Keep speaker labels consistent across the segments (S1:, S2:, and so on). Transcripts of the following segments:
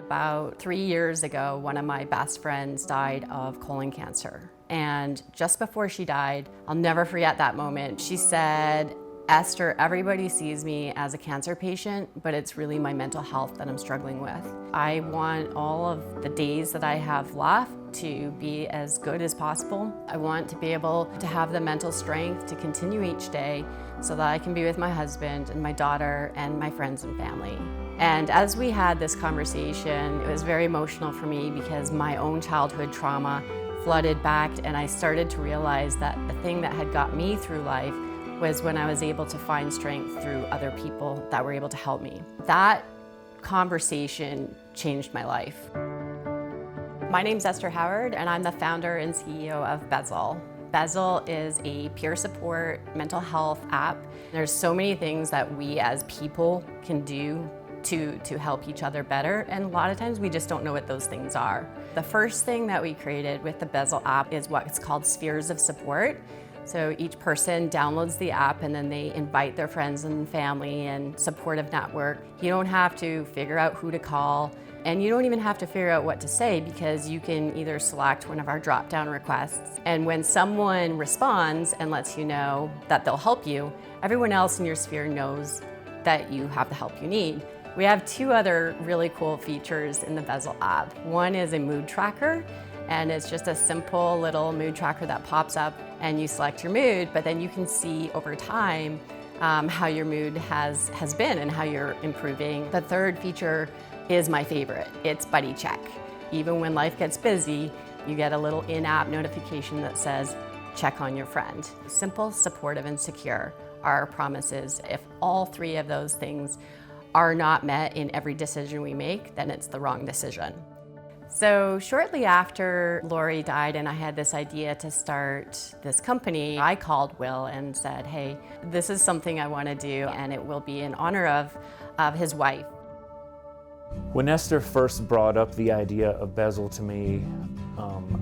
S1: About 3 years ago, one of my best friends died of colon cancer. And just before she died, I'll never forget that moment. She said, "Esther, everybody sees me as a cancer patient, but it's really my mental health that I'm struggling with. I want all of the days that I have left to be as good as possible. I want to be able to have the mental strength to continue each day so that I can be with my husband and my daughter and my friends and family." And as we had this conversation, it was very emotional for me because my own childhood trauma flooded back, and I started to realize that the thing that had got me through life was when I was able to find strength through other people that were able to help me. That conversation changed my life. My name's Esther Howard, and I'm the founder and CEO of Bezyl. Bezyl is a peer support mental health app. There's so many things that we as people can do to help each other better, and a lot of times we just don't know what those things are. The first thing that we created with the Bezyl app is what's called spheres of support. So each person downloads the app and then they invite their friends and family and supportive network. You don't have to figure out who to call, and you don't even have to figure out what to say because you can either select one of our drop-down requests. And when someone responds and lets you know that they'll help you, everyone else in your sphere knows that you have the help you need. We have two other really cool features in the Bezyl app. One is a mood tracker, and it's just a simple little mood tracker that pops up and you select your mood, but then you can see over time how your mood has been and how you're improving. The third feature is my favorite. It's Buddy Check. Even when life gets busy, you get a little in-app notification that says, check on your friend. Simple, supportive, and secure are our promises. If all three of those things are not met in every decision we make, then it's the wrong decision. So shortly after Lori died and I had this idea to start this company, I called Will and said, hey, this is something I want to do, and it will be in honor of his wife.
S2: When Esther first brought up the idea of Bezyl to me,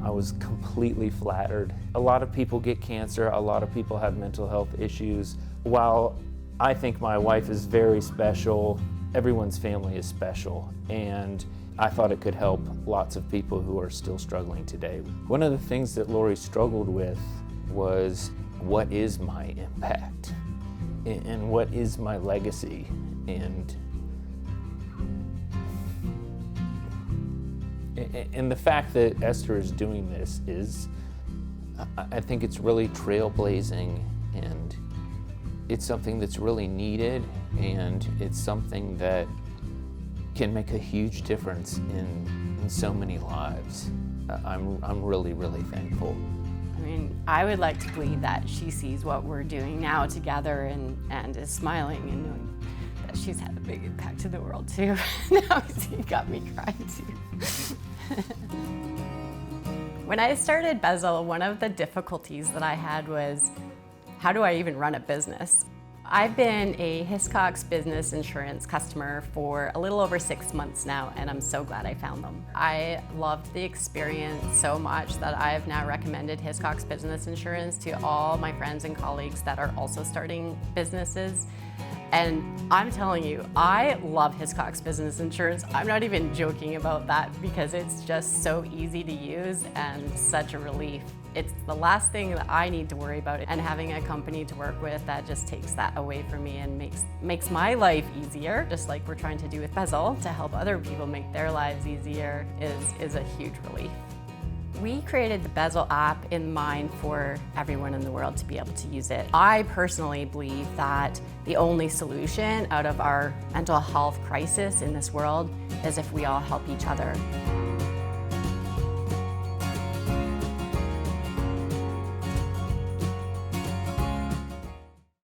S2: I was completely flattered. A lot of people get cancer, a lot of people have mental health issues. While I think my wife is very special, everyone's family is special, and I thought it could help lots of people who are still struggling today. One of the things that Lori struggled with was, what is my impact? And what is my legacy? And the fact that Esther is doing this is, I think it's really trailblazing, and it's something that's really needed, and it's something that can make a huge difference in so many lives. I'm really, really thankful.
S1: I mean, I would like to believe that she sees what we're doing now together and is smiling and knowing that she's had a big impact in the world too. Now she got me crying too. When I started Bezyl, one of the difficulties that I had was, how do I even run a business? I've been a Hiscox business insurance customer for a little over 6 months now, and I'm so glad I found them. I loved the experience so much that I've now recommended Hiscox business insurance to all my friends and colleagues that are also starting businesses. And I'm telling you, I love Hiscox business insurance. I'm not even joking about that because it's just so easy to use and such a relief. It's the last thing that I need to worry about, and having a company to work with that just takes that away from me and makes my life easier, just like we're trying to do with Bezyl, to help other people make their lives easier is a huge relief. We created the Bezyl app in mind for everyone in the world to be able to use it. I personally believe that the only solution out of our mental health crisis in this world is if we all help each other.